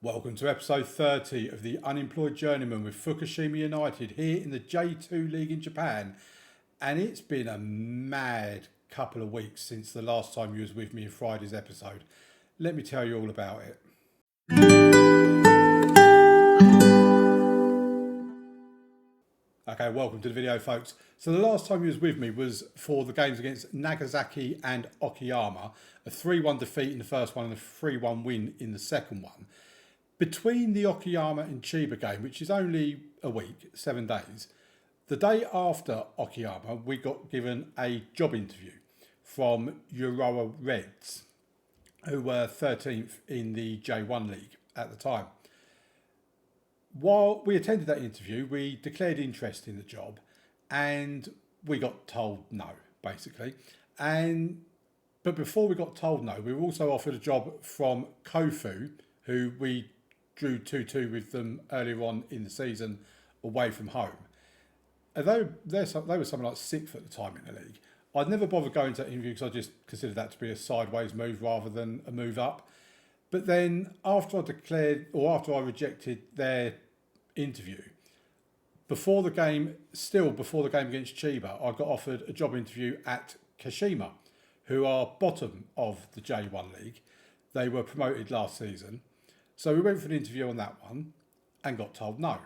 Welcome to episode 30 of The Unemployed Journeyman with Fukushima United here in the J2 League in Japan. And it's been a mad couple of weeks since the last time you was with me in Friday's episode. Let me tell you all about it. Okay, welcome to the video, folks. So the last time you was with me was for the games against Nagasaki and Okayama, a 3-1 defeat in the first one and a 3-1 win in the second one. Between the Okayama and Chiba game, which is only a week, 7 days, the day after Okayama, we got given a job interview from Urawa Reds, who were 13th in the J1 League at the time. While we attended that interview, we declared interest in the job and we got told no, basically. But before we got told no, we were also offered a job from Kofu, who we drew 2-2 with them earlier on in the season away from home. Although they were something like 6th at the time in the league, I'd never bothered going to that interview because I just considered that to be a sideways move rather than a move up. But then after I rejected their interview, before the game against Chiba, I got offered a job interview at Kashima, who are bottom of the J1 League. They were promoted last season. So we went for an interview on that one and got told no.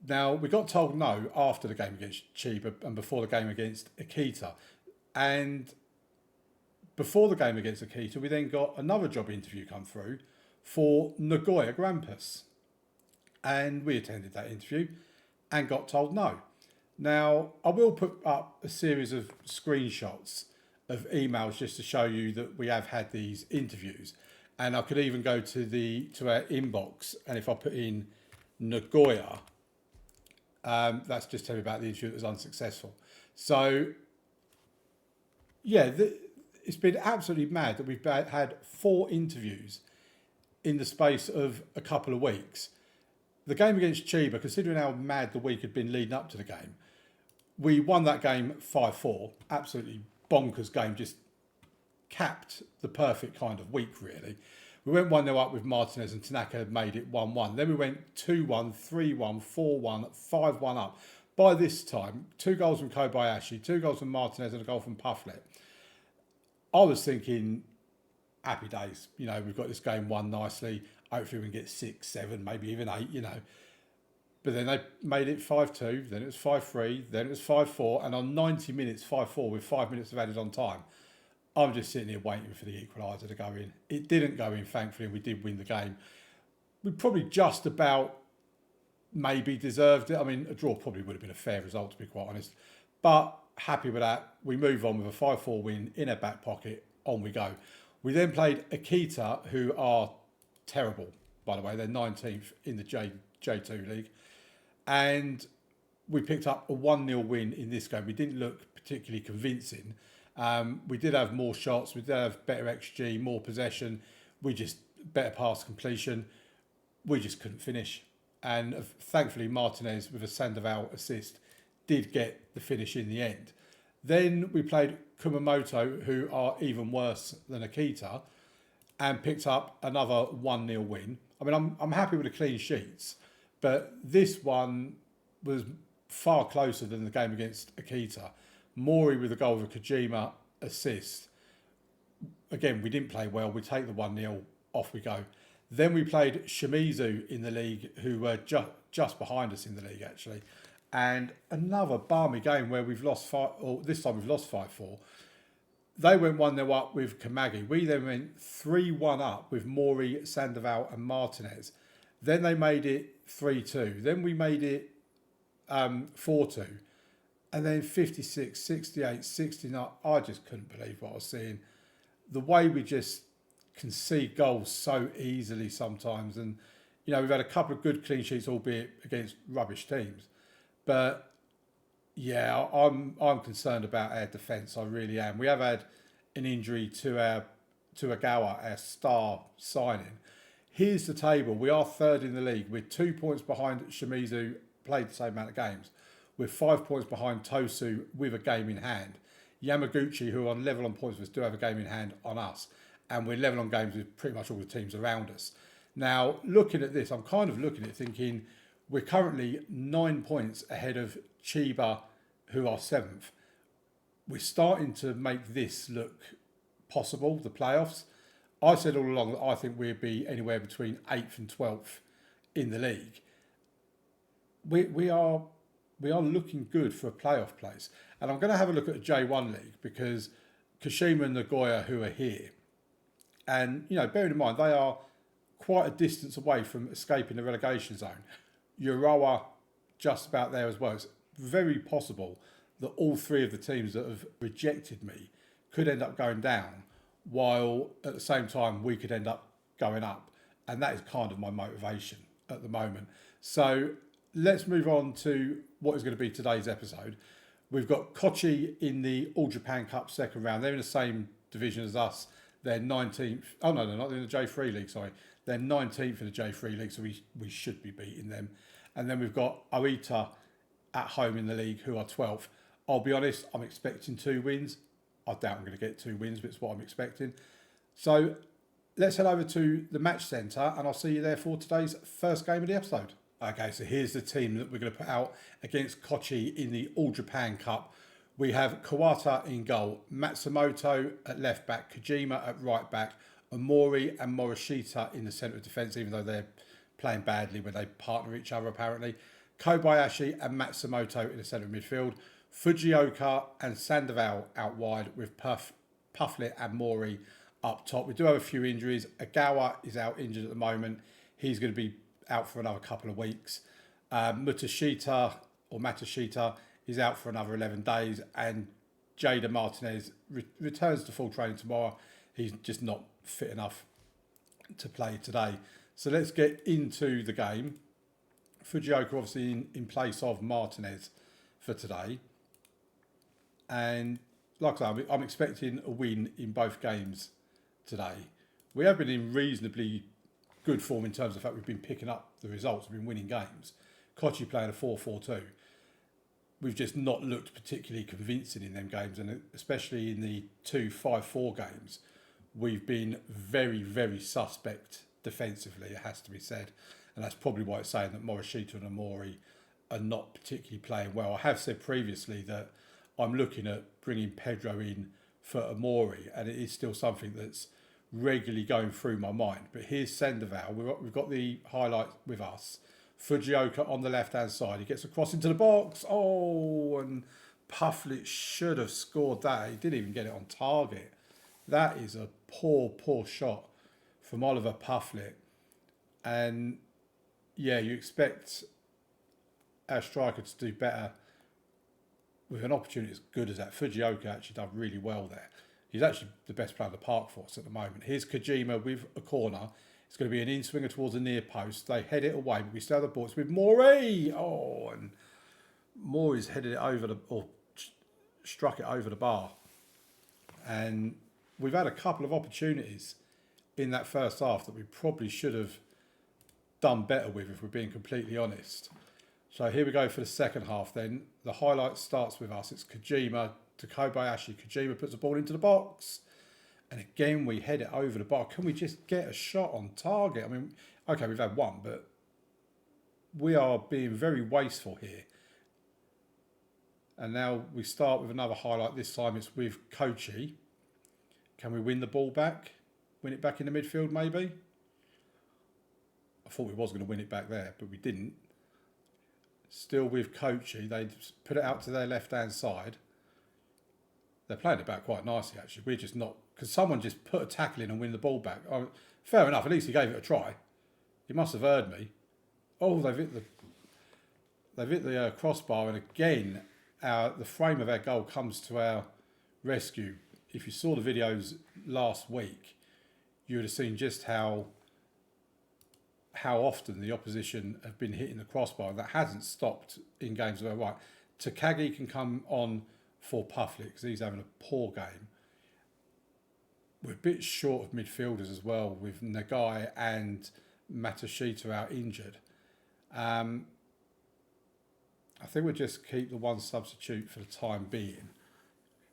Now, we got told no after the game against Chiba and before the game against Akita. And before the game against Akita, we then got another job interview come through for Nagoya Grampus. And we attended that interview and got told no. Now, I will put up a series of screenshots of emails just to show you that we have had these interviews. And I could even go to our inbox, and if I put in Nagoya, that's just telling me about the interview that was unsuccessful. So, yeah, it's been absolutely mad that we've had 4 interviews in the space of a couple of weeks. The game against Chiba, considering how mad the week had been leading up to the game, we won that game 5-4. Absolutely bonkers game, just capped the perfect kind of week, really. We went 1-0 up with Martinez and Tanaka had made it 1-1. Then we went 2-1, 3-1, 4-1, 5-1 up. By this time, 2 goals from Kobayashi, 2 goals from Martinez and a goal from Pufflet. I was thinking, happy days. You know, we've got this game won nicely. Hopefully we can get 6, 7, maybe even 8, you know. But then they made it 5-2, then it was 5-3, then it was 5-4, and on 90 minutes, 5-4 with 5 minutes of added on time. I'm just sitting here waiting for the equaliser to go in. It didn't go in, thankfully, and we did win the game. We probably just about maybe deserved it. I mean, a draw probably would have been a fair result, to be quite honest. But happy with that. We move on with a 5-4 win in our back pocket. On we go. We then played Akita, who are terrible, by the way. They're 19th in the J2 League. And we picked up a 1-0 win in this game. We didn't look particularly convincing. We did have more shots, we did have better XG, more possession, we just better pass completion, we just couldn't finish. And thankfully Martinez with a Sandoval assist did get the finish in the end. Then we played Kumamoto, who are even worse than Akita, and picked up another 1-0 win. I mean, I'm happy with the clean sheets, but this one was far closer than the game against Akita. Mori with a goal of a Kojima assist. Again, we didn't play well. We take the 1-0, off we go. Then we played Shimizu in the league, who were just behind us in the league, actually. And another balmy game where we've lost 5, or this time we've lost 5-4. They went 1-0 up with Kamagi. We then went 3-1 up with Mori, Sandoval and Martinez. Then they made it 3-2. Then we made it 4-2. And then 56, 68, 69, I just couldn't believe what I was seeing. The way we just concede goals so easily sometimes. And, you know, we've had a couple of good clean sheets, albeit against rubbish teams. But, yeah, I'm concerned about our defence. I really am. We have had an injury to Agawa, our star signing. Here's the table. We are 3rd in the league. We're 2 points behind Shimizu, played the same amount of games. We're 5 points behind Tosu with a game in hand. Yamaguchi, who are on level on points with us, do have a game in hand on us. And we're level on games with pretty much all the teams around us. Now, looking at this, I'm kind of looking at it thinking we're currently 9 points ahead of Chiba, who are 7th. We're starting to make this look possible, the playoffs. I said all along that I think we'd be anywhere between 8th and 12th in the league. We are looking good for a playoff place. And I'm going to have a look at the J1 league because Kashima and Nagoya, who are here, and bearing in mind they are quite a distance away from escaping the relegation zone. Urawa just about there as well. It's very possible that all three of the teams that have rejected me could end up going down, while at the same time we could end up going up. And that is kind of my motivation at the moment. So let's move on to what is going to be today's episode. We've got Kochi in the All Japan Cup second round. They're in the same division as us. They're 19th. Oh, no, they're not in the J3 League, sorry. They're 19th in the J3 League, so we should be beating them. And then we've got Oita at home in the league, who are 12th. I'll be honest, I'm expecting 2 wins. I doubt I'm going to get 2 wins, but it's what I'm expecting. So let's head over to the match centre, and I'll see you there for today's first game of the episode. Okay, so here's the team that we're going to put out against Kochi in the All Japan Cup. We have Kawata in goal, Matsumoto at left back, Kojima at right back, Omori and Morishita in the centre of defence, even though they're playing badly when they partner each other apparently. Kobayashi and Matsumoto in the centre of midfield. Fujioka and Sandoval out wide with Pufflet and Mori up top. We do have a few injuries. Agawa is out injured at the moment. He's going to be out for another couple of weeks. Matsushita is out for another 11 days. And Jada Martinez returns to full training tomorrow. He's just not fit enough to play today. So let's get into the game. Fujioka obviously in place of Martinez for today. And like I say, I'm expecting a win in both games today. We have been in reasonably good form in terms of the fact we've been picking up the results. We've been winning games. Kochi playing a 4-4-2. We've just not looked particularly convincing in them games, and especially in the 2-5-4 games, we've been very, very suspect defensively, it has to be said. And that's probably why it's saying that Morishita and Omori are not particularly playing well. I have said previously that I'm looking at bringing Pedro in for Omori, and it is still something that's regularly going through my mind. But here's Sandoval. We've got the highlight with us. Fujioka on the left-hand side. He gets across into the box. Oh, and Pufflet should have scored that. He didn't even get it on target. That is a poor, poor shot from Oliver Pufflet. And yeah, you expect our striker to do better with an opportunity as good as that. Fujioka actually done really well there. He's actually the best player in the park for us at the moment. Here's Kojima with a corner. It's going to be an in-swinger towards the near post. They head it away, but we still have the ball. It's with Mori. Oh, and Mori's headed it over or struck it over the bar. And we've had a couple of opportunities in that first half that we probably should have done better with, if we're being completely honest. So here we go for the second half then. The highlight starts with us. It's Kojima to Kobayashi. Kojima puts the ball into the box. And again, we head it over the bar. Can we just get a shot on target? I mean, okay, we've had one, but we are being very wasteful here. And now we start with another highlight. This time it's with Kochi. Can we win the ball back? Win it back in the midfield, maybe? I thought we was going to win it back there, but we didn't. Still with Kochi. They put it out to their left-hand side. They're playing it back quite nicely, actually. We're just not... Because someone just put a tackle in and win the ball back. Oh, fair enough. At least he gave it a try. He must have heard me. Oh, they've hit the crossbar. And again, the frame of our goal comes to our rescue. If you saw the videos last week, you would have seen just how often the opposition have been hitting the crossbar. That hasn't stopped in games where, right, Takagi can come on for Pufflet because he's having a poor game. We're a bit short of midfielders as well, with Nagai and Matsushita out injured. I think we'll just keep the one substitute for the time being.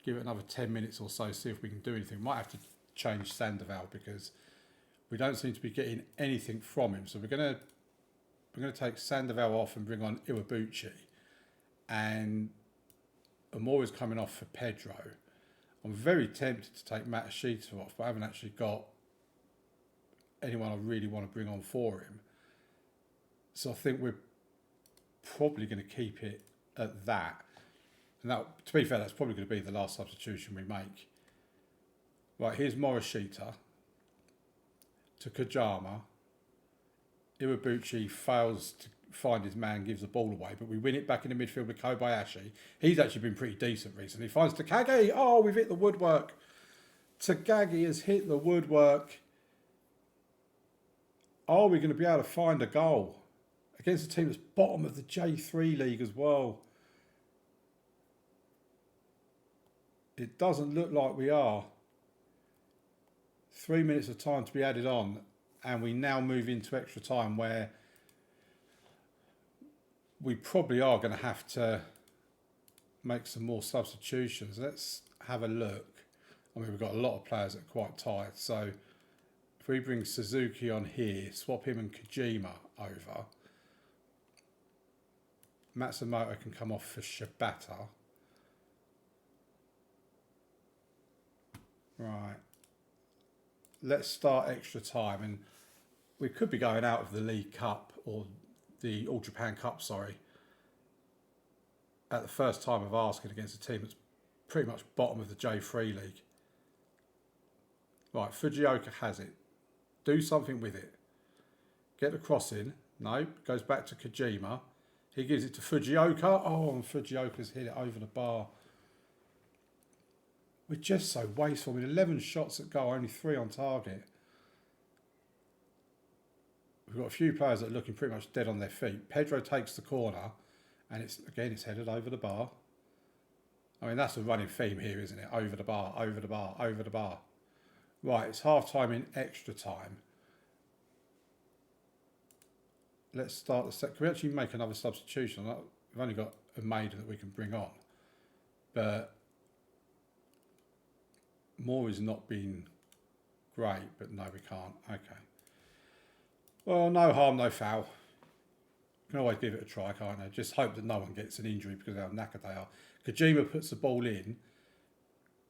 Give it another 10 minutes or so, see if we can do anything. Might have to change Sandoval because We don't seem to be getting anything from him. So we're going to take Sandoval off and bring on Iwabuchi. And Amori's coming off for Pedro. I'm very tempted to take Matashita off, but I haven't actually got anyone I really want to bring on for him. So I think we're probably going to keep it at that. And that, to be fair, that's probably going to be the last substitution we make. Right, here's Morishita to Kajama. Iwabuchi fails to find his man, gives the ball away, but we win it back in the midfield with Kobayashi. He's actually been pretty decent recently. Finds Takagi. Oh, we've hit the woodwork. Takagi has hit the woodwork. Are we going to be able to find a goal against a team that's bottom of the J3 league as well? It doesn't look like we are. 3 minutes of time to be added on, and we now move into extra time where we probably are going to have to make some more substitutions. Let's have a look. I mean, we've got a lot of players that are quite tired. So if we bring Suzuki on here, swap him and Kojima over. Matsumoto can come off for Shibata. Right. Let's start extra time. And we could be going out of the League Cup or the All Japan Cup, sorry, at the first time of asking against a team that's pretty much bottom of the J3 league. Right, Fujioka has it. Do something with it. Get the cross in. No, goes back to Kojima. He gives it to Fujioka. Oh, and Fujioka's hit it over the bar. We're just so wasteful. With 11 shots at goal, only 3 on target. We've got a few players that are looking pretty much dead on their feet. Pedro takes the corner, and it's headed over the bar. I mean, that's a running theme here, isn't it? Over the bar, over the bar, over the bar. Right, it's half time in extra time. Let's start the set. Can we actually make another substitution? We've only got a maiden that we can bring on, but Mori's not been great. But no, we can't. Okay. Well, no harm, no foul. You can always give it a try, can't you? Just hope that no one gets an injury because of how knackered they are. Kojima puts the ball in.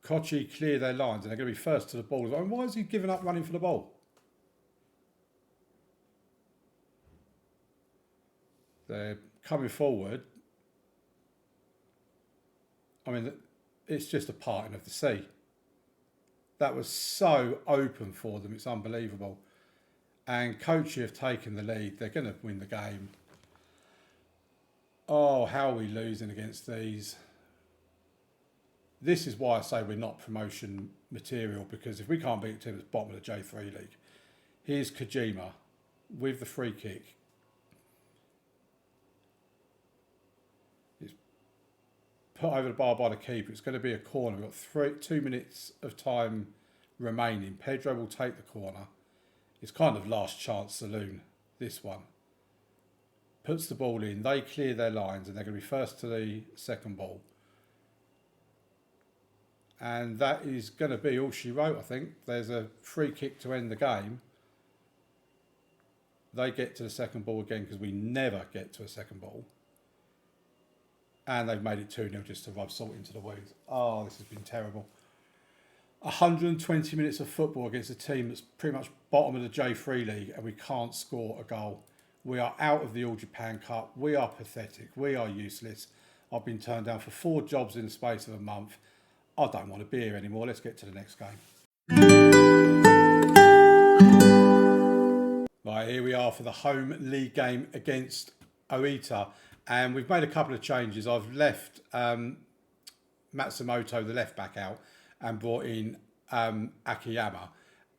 Kochi clear their lines and they're going to be first to the ball. I mean, why is he giving up running for the ball? They're coming forward. I mean, it's just a parting of the sea. That was so open for them. It's unbelievable. And Kochi have taken the lead. They're going to win the game. Oh, how are we losing against these? This is why I say we're not promotion material, because if we can't beat a team that's bottom of the J3 league. Here's Kojima with the free kick. It's put over the bar by the keeper. It's going to be a corner. We've got 2 minutes of time remaining. Pedro will take the corner. It's kind of last chance saloon, this one. Puts the ball in. They clear their lines and they're going to be first to the second ball. And that is going to be all she wrote, I think. There's a free kick to end the game. They get to the second ball again because we never get to a second ball. And they've made it 2-0 just to rub salt into the wounds. Oh, this has been terrible. 120 minutes of football against a team that's pretty much bottom of the J3 league and we can't score a goal. We are out of the All Japan Cup. We are pathetic. We are useless. I've been turned down for 4 jobs in the space of a month. I don't want to be here anymore. Let's get to the next game. Right, here we are for the home league game against Oita. And we've made a couple of changes. I've left Matsumoto, the left back, out and brought in Akiyama.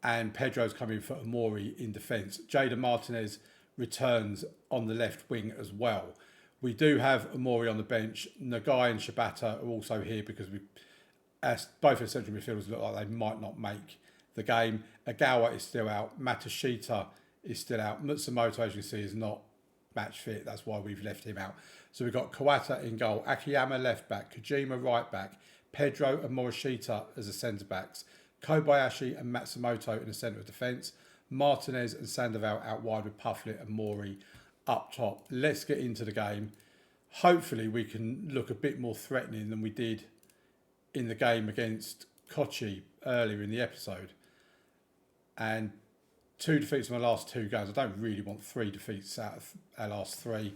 And Pedro's coming for Amori in defence. Jada Martinez returns on the left wing as well. We do have Amori on the bench. Nagai and Shibata are also here because both the central midfielders look like they might not make the game. Agawa is still out. Matashita is still out. Matsumoto, as you see, is not match fit. That's why we've left him out. So we've got Kawata in goal. Akiyama left back. Kojima right back. Pedro and Morishita as the centre backs. Kobayashi and Matsumoto in the centre of defence. Martinez and Sandoval out wide with Pufflet and Morey up top. Let's get into the game. Hopefully we can look a bit more threatening than we did in the game against Kochi earlier in the episode. And 2 defeats in my last 2 games. I don't really want 3 defeats out of our last 3.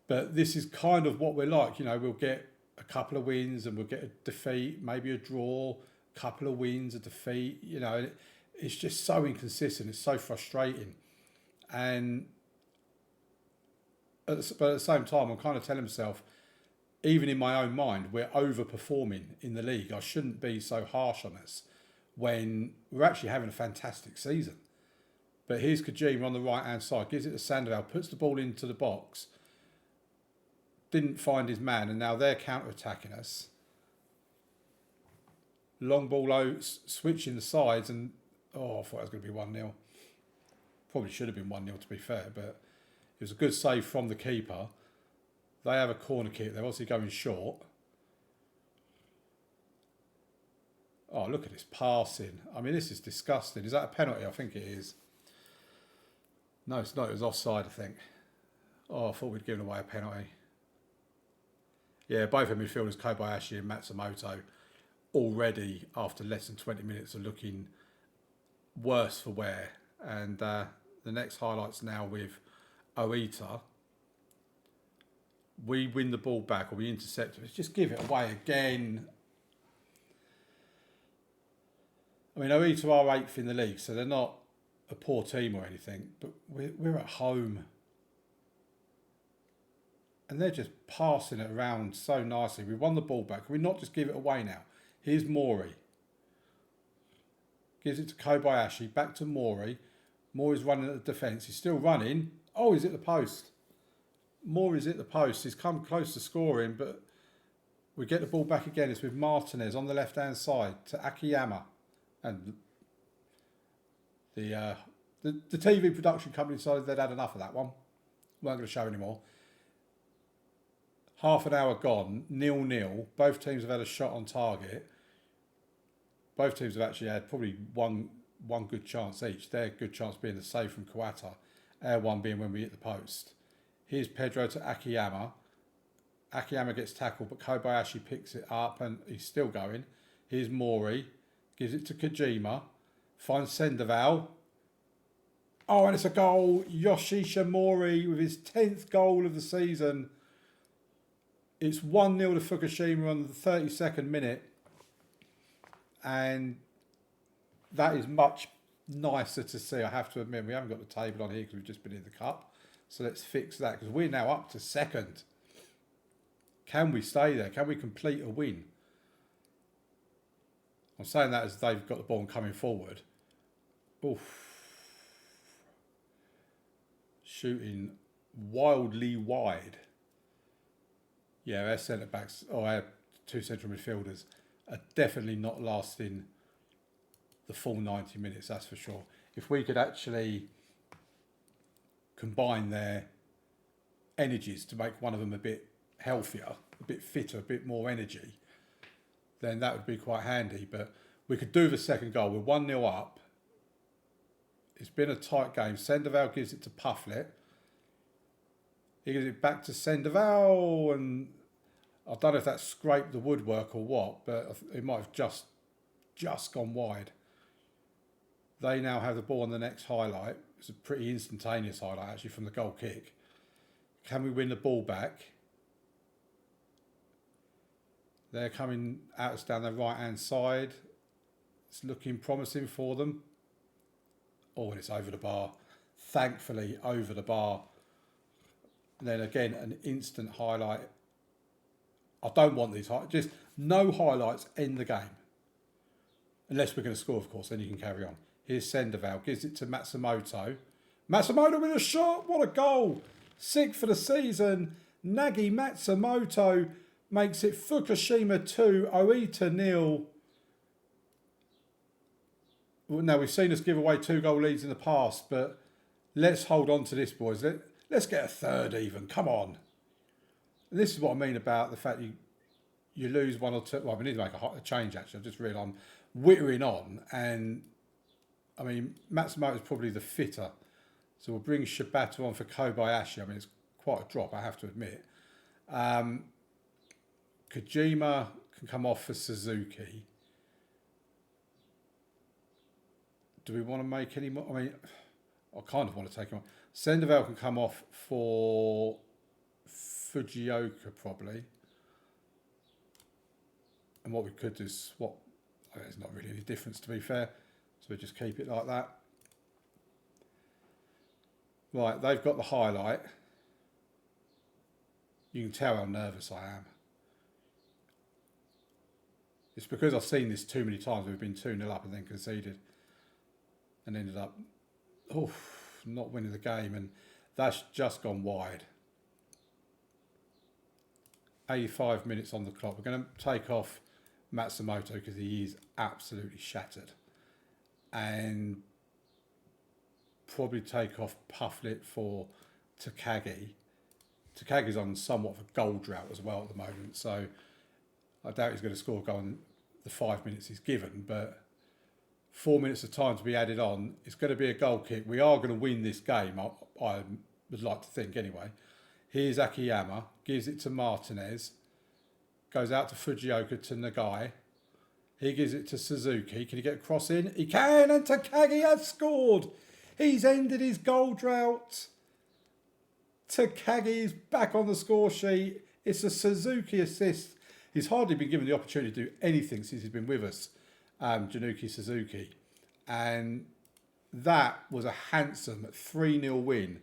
But this is kind of what we're like. You know, we'll get a couple of wins and we'll get a defeat, maybe a draw, a couple of wins, a defeat. You know, it's just so inconsistent. It's so frustrating. And but at the same time, I'm kind of telling myself, even in my own mind, we're overperforming in the league. I shouldn't be so harsh on us when we're actually having a fantastic season. But here's Kojima on the right-hand side, gives it to Sandoval, puts the ball into the box, didn't find his man, and now they're counter-attacking us. Long ball out, switching the sides, and I thought it was going to be 1-0. Probably should have been 1-0 to be fair, but it was a good save from the keeper. They have a corner kick. They're obviously going short. Oh, look at this passing. I mean, this is disgusting. Is that a penalty? I think it is. No, it's not. It was offside, I think. Oh, I thought we'd given away a penalty. Yeah, both of midfielders, Kobayashi and Matsumoto, already after less than 20 minutes are looking worse for wear. And the next highlight's now with Oita. We win the ball back or we intercept it. Let's just give it away again. I mean, Oita are 8th in the league, so they're not a poor team or anything, but we're at home. And they're just passing it around so nicely. We won the ball back. Can we not just give it away now? Here's Morey. Gives it to Kobayashi. Back to Morey. Morey's running at the defence. He's still running. Oh, he's at the post. Morey's at the post. He's come close to scoring, but we get the ball back again. It's with Martinez on the left-hand side to Akiyama. And the TV production company decided they'd had enough of that one. Weren't going to show anymore. Half an hour gone, 0-0. Both teams have had a shot on target. Both teams have actually had probably one good chance each. Their good chance being the save from Kawata. Our one being when we hit the post. Here's Pedro to Akiyama. Akiyama gets tackled, but Kobayashi picks it up and he's still going. Here's Morey. Gives it to Kojima. Finds Sandoval. Oh, and it's a goal. Yoshisha Mori with his 10th goal of the season. It's 1-0 to Fukushima on the 32nd minute. And that is much nicer to see, I have to admit. We haven't got the table on here because we've just been in the cup. So let's fix that because we're now up to 2nd. Can we stay there? Can we complete a win? I'm saying that as they've got the ball and coming forward. Oof. Shooting wildly wide. Yeah, our centre-backs, or our 2 central midfielders, are definitely not lasting the full 90 minutes, that's for sure. If we could actually combine their energies to make one of them a bit healthier, a bit fitter, a bit more energy, then that would be quite handy. But we could do the second goal. We're 1-0 up. It's been a tight game. Sandoval gives it to Pufflet. He gives it back to Sandoval, and I don't know if that scraped the woodwork or what, but it might have just gone wide. They now have the ball on the next highlight. It's a pretty instantaneous highlight, actually, from the goal kick. Can we win the ball back? They're coming at us down the right-hand side. It's looking promising for them. Oh, and it's over the bar. Thankfully, over the bar. And then again, an instant highlight. I don't want these highlights. Just no highlights in the game. Unless we're going to score, of course, then you can carry on. Here's Sandoval. Gives it to Matsumoto. Matsumoto with a shot. What a goal. 6th for the season. Nagi Matsumoto makes it Fukushima 2, Oita 0. Well, now, we've seen us give away 2-goal leads in the past, but let's hold on to this, boys. Let's get a third even. Come on. And this is what I mean about the fact you lose 1 or 2. Well, we need to make a change, actually. I've just realised I'm whittering on, and I mean, Matsumoto is probably the fitter. So we'll bring Shibata on for Kobayashi. I mean, it's quite a drop, I have to admit. Kojima can come off for Suzuki. Do we want to make any more? I mean, I kind of want to take him on. Sandoval can come off for Fujioka probably. And what we could do is swap. There's not really any difference, to be fair. So we just keep it like that. Right, they've got the highlight. You can tell how nervous I am. It's because I've seen this too many times. We've been 2-0 up and then conceded. And ended up not winning the game. And that's just gone wide. 85 minutes on the clock. We're going to take off Matsumoto because he is absolutely shattered. And probably take off Pufflet for Takagi. Takagi's on somewhat of a goal drought as well at the moment, so I doubt he's going to score a goal in the 5 minutes he's given, but 4 minutes of time to be added on. It's going to be a goal kick. We are going to win this game, I would like to think anyway. Here's Akiyama, gives it to Martinez, goes out to Fujioka to Nagai. He gives it to Suzuki. Can he get a cross in? He can, and Takagi has scored. He's ended his goal drought. Takagi is back on the score sheet. It's a Suzuki assist. He's hardly been given the opportunity to do anything since he's been with us, Januki Suzuki. And that was a handsome 3-0 win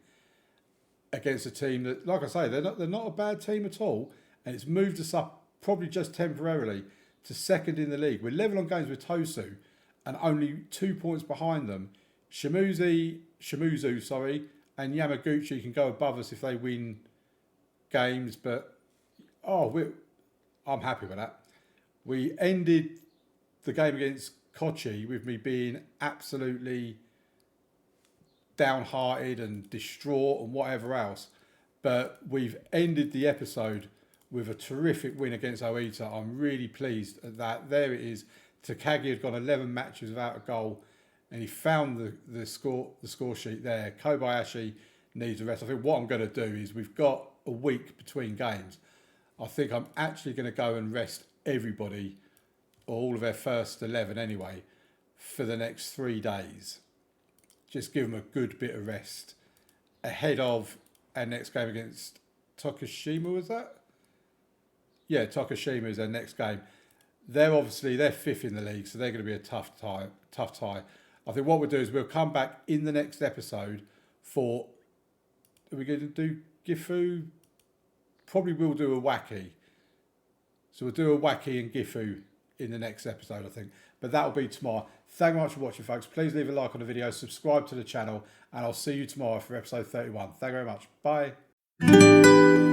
against a team that, like I say, they're not a bad team at all. And it's moved us up probably just temporarily to second in the league. We're level on games with Tosu and only 2 points behind them. Shimizu, and Yamaguchi can go above us if they win games, but I'm happy with that. We ended the game against Kochi with me being absolutely downhearted and distraught and whatever else, but we've ended the episode with a terrific win against Oita. I'm really pleased at that. There it is. Takagi had gone 11 matches without a goal, and he found the score sheet there. Kobayashi needs a rest. I think what I'm going to do is, we've got a week between games. I think I'm actually going to go and rest everybody, or all of their first 11 anyway, for the next 3 days. Just give them a good bit of rest ahead of our next game against Tokushima, was that? Yeah, Tokushima is their next game. They're 5th in the league, so they're going to be a tough tie. I think what we'll do is we'll come back in the next episode for... Are we going to do Gifu? Probably we'll do a Wacky. So we'll do a Wacky and Gifu in the next episode, I think. But that'll be tomorrow. Thank you very much for watching, folks. Please leave a like on the video, subscribe to the channel, and I'll see you tomorrow for episode 31. Thank you very much. Bye.